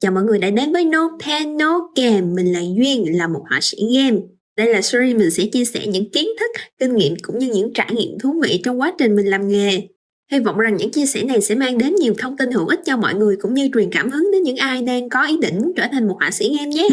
Chào mọi người đã đến với No Pen No Game. Mình là Duyên, là một họa sĩ game. Đây là series mình sẽ chia sẻ những kiến thức, kinh nghiệm cũng như những trải nghiệm thú vị trong quá trình mình làm nghề. Hy vọng rằng những chia sẻ này sẽ mang đến nhiều thông tin hữu ích cho mọi người cũng như truyền cảm hứng đến những ai đang có ý định trở thành một họa sĩ game nhé.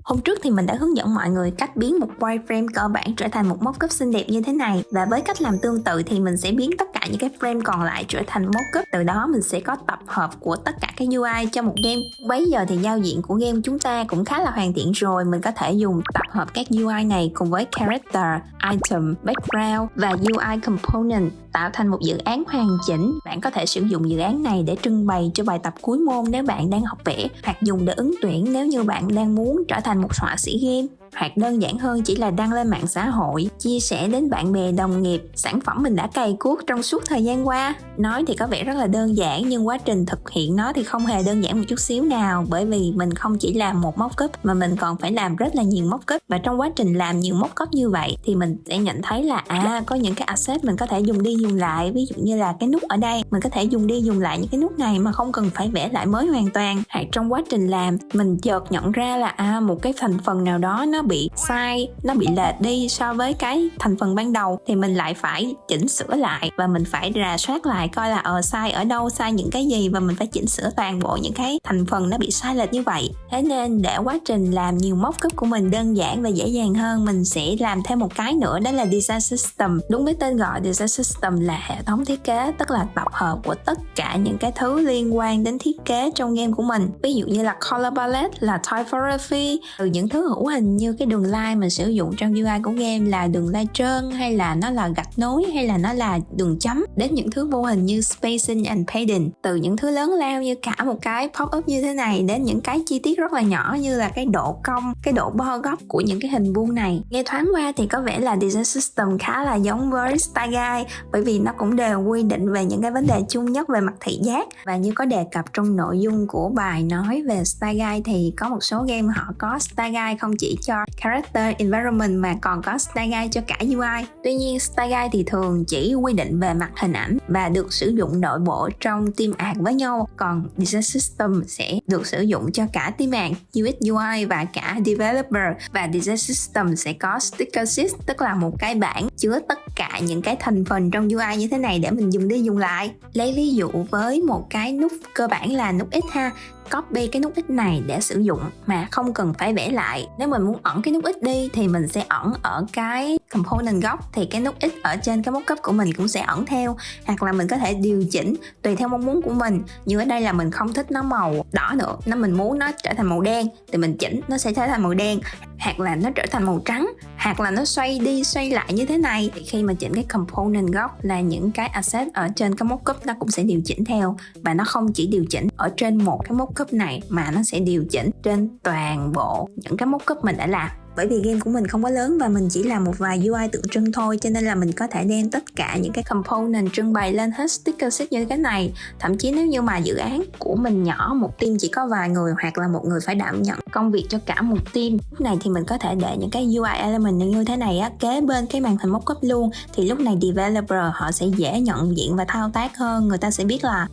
Hôm trước thì mình đã hướng dẫn mọi người cách biến một wireframe cơ bản trở thành một mockup xinh đẹp như thế này. Và với cách làm tương tự thì mình sẽ biến tất cả những cái frame còn lại trở thành mockup. Từ đó mình sẽ có tập hợp của tất cả các UI cho một game. Bây giờ thì giao diện của game chúng ta cũng khá là hoàn thiện rồi. Mình có thể dùng tập hợp các UI này cùng với character, item, background và UI component tạo thành một dự án hoàn chỉnh. Bạn có thể sử dụng dự án này để trưng bày cho bài tập cuối môn nếu bạn đang học vẽ, hoặc dùng để ứng tuyển nếu như bạn đang muốn trở thành một họa sĩ game, hoặc đơn giản hơn chỉ là đăng lên mạng xã hội, chia sẻ đến bạn bè đồng nghiệp sản phẩm mình đã cày cuốc trong suốt thời gian qua. Nói thì có vẻ rất là đơn giản nhưng quá trình thực hiện nó thì không hề đơn giản một chút xíu nào, bởi vì mình không chỉ làm một mockup mà mình còn phải làm rất là nhiều mockup. Và trong quá trình làm nhiều mockup như vậy thì mình sẽ nhận thấy là có những cái asset mình có thể dùng đi dùng lại, ví dụ như là cái nút ở đây mình có thể dùng đi dùng lại những cái nút này mà không cần phải vẽ lại mới hoàn toàn. Hoặc trong quá trình làm mình chợt nhận ra là một cái thành phần nào đó nó bị sai, nó bị lệch đi so với cái thành phần ban đầu thì mình lại phải chỉnh sửa lại, và mình phải rà soát lại coi là sai ở đâu, sai những cái gì, và mình phải chỉnh sửa toàn bộ những cái thành phần nó bị sai lệch như vậy. Thế nên để quá trình làm nhiều mockup của mình đơn giản và dễ dàng hơn, mình sẽ làm thêm một cái nữa, đó là design system. Đúng với tên gọi, design system là hệ thống thiết kế, tức là tập hợp của tất cả những cái thứ liên quan đến thiết kế trong game của mình. Ví dụ như là color palette, là typography, từ những thứ hữu hình như cái đường line mình sử dụng trong UI của game là đường line trơn, hay là nó là gạch nối, hay là nó là đường chấm, đến những thứ vô hình như spacing and padding, từ những thứ lớn lao như cả một cái pop-up như thế này đến những cái chi tiết rất là nhỏ như là cái độ cong, cái độ bo góc của những cái hình vuông này. Nghe thoáng qua thì có vẻ là design system khá là giống với style guide, bởi vì nó cũng đều quy định về những cái vấn đề chung nhất về mặt thị giác. Và như có đề cập trong nội dung của bài nói về style guide thì có một số game họ có style guide không chỉ cho character environment mà còn có style guide cho cả UI. Tuy nhiên style guide thì thường chỉ quy định về mặt hình ảnh và được sử dụng nội bộ trong team art với nhau, còn design system sẽ được sử dụng cho cả team art, UX UI và cả developer. Và design system sẽ có sticker sheet, tức là một cái bảng chứa tất cả những cái thành phần trong UI như thế này để mình dùng đi dùng lại. Lấy ví dụ với một cái nút cơ bản là nút X ha, copy cái nút X này để sử dụng mà không cần phải vẽ lại. Nếu mình muốn ẩn cái nút X đi thì mình sẽ ẩn ở cái component góc, thì cái nút X ở trên cái mockup của mình cũng sẽ ẩn theo. Hoặc là mình có thể điều chỉnh tùy theo mong muốn của mình. Như ở đây là mình không thích nó màu đỏ nữa, mình muốn nó trở thành màu đen thì mình chỉnh nó sẽ trở thành màu đen, hoặc là nó trở thành màu trắng, hoặc là nó xoay đi xoay lại như thế này. Thì khi mà chỉnh cái component góc là những cái asset ở trên cái mockup nó cũng sẽ điều chỉnh theo, và nó không chỉ điều chỉnh ở trên một cái mockup này mà nó sẽ điều chỉnh trên toàn bộ những cái mockup mình đã làm. Bởi vì game của mình không quá lớn và mình chỉ làm một vài UI tượng trưng thôi, cho nên là mình có thể đem tất cả những cái component trưng bày lên hết sticker sheet như thế này. Thậm chí nếu như mà dự án của mình nhỏ, một team chỉ có vài người, hoặc là một người phải đảm nhận công việc cho cả một team, lúc này thì mình có thể để những cái UI element như thế này kế bên cái màn hình mockup luôn. Thì lúc này developer họ sẽ dễ nhận diện và thao tác hơn. Người ta sẽ biết là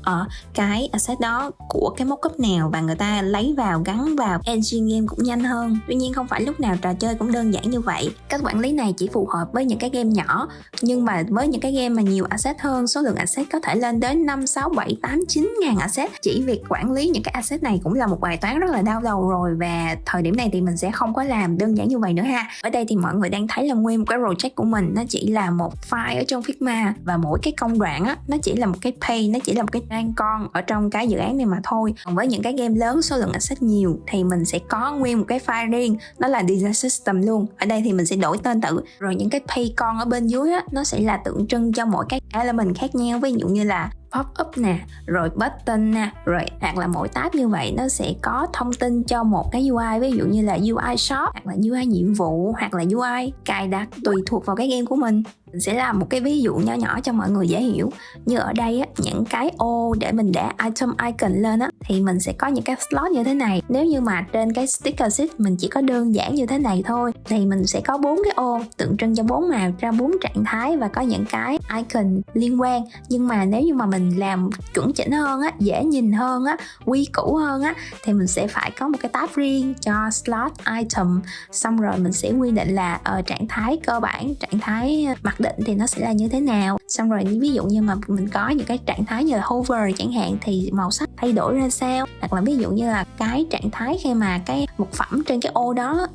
cái asset đó của cái mockup nào, và người ta lấy vào gắn vào engine game cũng nhanh hơn. Tuy nhiên không phải lúc nào trò chơi cũng đơn giản như vậy. Cách quản lý này chỉ phù hợp với những cái game nhỏ, nhưng mà với những cái game mà nhiều asset hơn, số lượng asset có thể lên đến 5, 6, 7, 8, 9 ngàn asset, chỉ việc quản lý những cái asset này cũng là một bài toán rất là đau đầu rồi. Và thời điểm này thì mình sẽ không có làm đơn giản như vậy nữa ha. Ở đây thì mọi người đang thấy là nguyên một cái project của mình nó chỉ là một file ở trong Figma, và mỗi cái công đoạn nó chỉ là một cái page, nó chỉ là một cái trang con ở trong cái dự án này mà thôi. Còn với những cái game lớn, số lượng asset nhiều thì mình sẽ có nguyên một cái file riêng, đó là design system luôn. Ở đây thì mình sẽ đổi tên tự, rồi những cái page con ở bên dưới nó sẽ là tượng trưng cho mỗi cái element khác nhau. Ví dụ như là pop-up nè, rồi button nè, rồi hoặc là mỗi tab như vậy nó sẽ có thông tin cho một cái UI, ví dụ như là UI shop, hoặc là UI nhiệm vụ, hoặc là UI cài đặt, tùy thuộc vào cái game của mình. Mình sẽ làm một cái ví dụ nhỏ nhỏ cho mọi người dễ hiểu. Như ở đây những cái ô để mình để item icon lên thì mình sẽ có những cái slot như thế này. Nếu như mà trên cái sticker sheet mình chỉ có đơn giản như thế này thôi thì mình sẽ có 4 cái ô tượng trưng cho 4 màu, ra 4 trạng thái và có những cái icon liên quan. Nhưng mà nếu như mà mình mình làm chuẩn chỉnh hơn á, dễ nhìn hơn á, quy củ hơn á, thì mình sẽ phải có một cái tab riêng cho slot item. Xong rồi mình sẽ quy định là trạng thái cơ bản, trạng thái mặc định thì nó sẽ là như thế nào. Xong rồi ví dụ như mà mình có những cái trạng thái như là hover chẳng hạn thì màu sắc thay đổi ra sao, hoặc là ví dụ như là cái trạng thái khi mà cái vật phẩm trên cái ô đó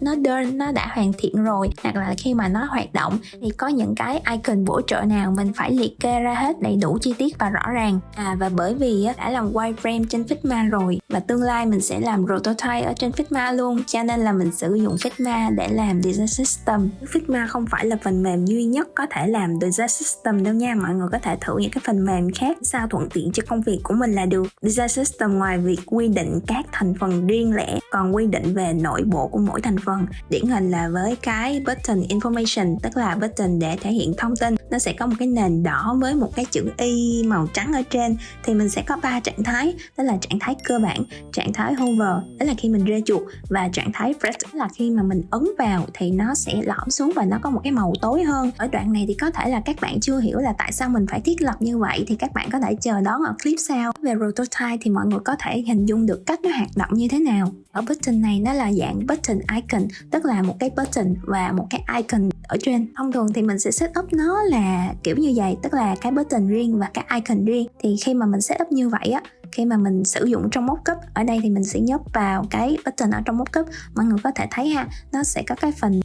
nó đã hoàn thiện rồi, hoặc là khi mà nó hoạt động thì có những cái icon bổ trợ nào, mình phải liệt kê ra hết đầy đủ chi tiết và rõ ràng. Và bởi vì đã làm wireframe trên Figma rồi và tương lai mình sẽ làm prototype ở trên Figma luôn, cho nên là mình sử dụng Figma để làm design system. Figma không phải là phần mềm duy nhất có thể làm design system đâu nha, mọi người có thể thử những cái phần mềm khác sao thuận tiện cho công việc của mình là được. Design system ngoài việc quy định các thành phần riêng lẻ còn quy định về nội bộ của mỗi thành phần. Điển hình là với cái button information, tức là button để thể hiện thông tin, nó sẽ có một cái nền đỏ với một cái chữ Y màu trắng ở trên, thì mình sẽ có 3 trạng thái, đó là trạng thái cơ bản, trạng thái hover, đó là khi mình rê chuột, và trạng thái fresh, tức là khi mà mình ấn vào thì nó sẽ lõm xuống và nó có một cái màu tối hơn. Ở đoạn này thì có thể là các bạn chưa hiểu là tại sao mình phải thiết lập như vậy, thì các bạn có thể chờ đón ở clip sau. Về prototype thì mọi người có thể hình dung được cách nó hoạt động như thế nào. Ở button này nó là dạng button icon, tức là một cái button và một cái icon ở trên. Thông thường thì mình sẽ set up nó là kiểu như vậy, tức là cái button riêng và cái icon riêng. Thì khi mà mình set up như vậy á, khi mà mình sử dụng trong mockup, ở đây thì mình sẽ nhấp vào cái button ở trong mockup, mọi người có thể thấy ha, nó sẽ có cái phần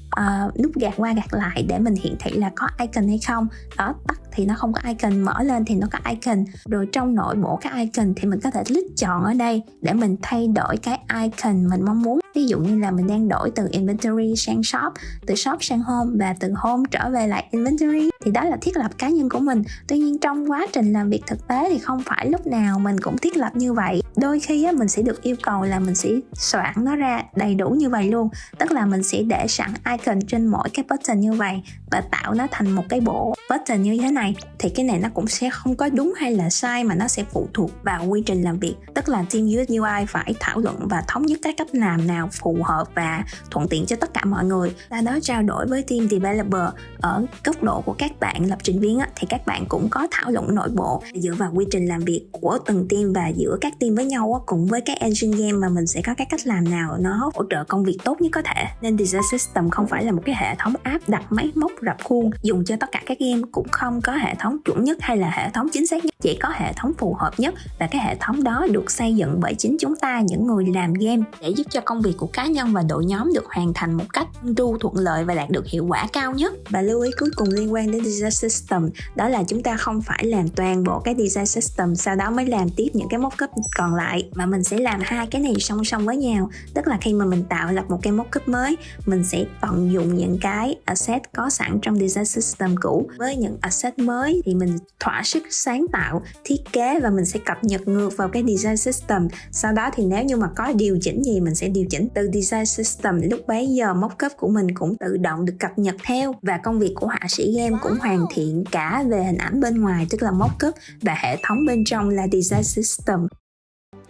nút gạt qua gạt lại để mình hiển thị là có icon hay không. Đó, tắt thì nó không có icon, mở lên thì nó có icon. Rồi trong nội bộ cái icon thì mình có thể click chọn ở đây để mình thay đổi cái icon mình mong muốn. Ví dụ như là mình đang đổi từ inventory sang shop, từ shop sang home và từ home trở về lại inventory, thì đó là thiết lập cá nhân của mình. Tuy nhiên trong quá trình làm việc thực tế thì không phải lúc nào mình cũng thiết lập như vậy. Đôi khi á, mình sẽ được yêu cầu là mình sẽ soạn nó ra đầy đủ như vậy luôn, tức là mình sẽ để sẵn icon trên mỗi cái button như vậy và tạo nó thành một cái bộ button như thế này. Thì cái này nó cũng sẽ không có đúng hay là sai, mà nó sẽ phụ thuộc vào quy trình làm việc, tức là team UX UI phải thảo luận và thống nhất cái cách làm nào phù hợp và thuận tiện cho tất cả mọi người. Sau đó trao đổi với team developer. Ở góc độ của các bạn lập trình viên á, thì các bạn cũng có thảo luận nội bộ dựa vào quy trình làm việc của từng team và giữa các team với nhau á, cùng với cái engine game mà mình sẽ có cái cách làm nào nó hỗ trợ công việc tốt nhất có thể. Nên design system không phải là một cái hệ thống áp đặt máy móc rập khuôn dùng cho tất cả các game, cũng không có hệ thống chuẩn nhất hay là hệ thống chính xác nhất, chỉ có hệ thống phù hợp nhất, và cái hệ thống đó được xây dựng bởi chính chúng ta, những người làm game, để giúp cho công việc của cá nhân và đội nhóm được hoàn thành một cách tru thuận lợi và đạt được hiệu quả cao nhất. Và lưu ý cuối cùng liên quan đến design system, đó là chúng ta không phải làm toàn bộ cái design system sau đó mới làm tiếp những cái mockup còn lại, mà mình sẽ làm hai cái này song song với nhau. Tức là khi mà mình tạo lập một cái mockup mới, mình sẽ tận dụng những cái asset có sẵn trong design system cũ với những asset mới, thì mình thỏa sức sáng tạo, thiết kế và mình sẽ cập nhật ngược vào cái design system. Sau đó thì nếu như mà có điều chỉnh gì mình sẽ điều chỉnh từ design system, lúc bấy giờ mockup của mình cũng tự động được cập nhật theo, và công việc của họa sĩ game cũng hoàn thiện cả về hình ảnh bên ngoài tức là mockup và hệ thống bên trong là design system.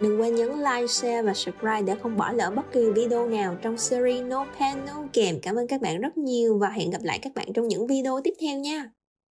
Đừng quên nhấn like, share và subscribe để không bỏ lỡ bất kỳ video nào trong series No Pen No Game. Cảm ơn các bạn rất nhiều và hẹn gặp lại các bạn trong những video tiếp theo nha.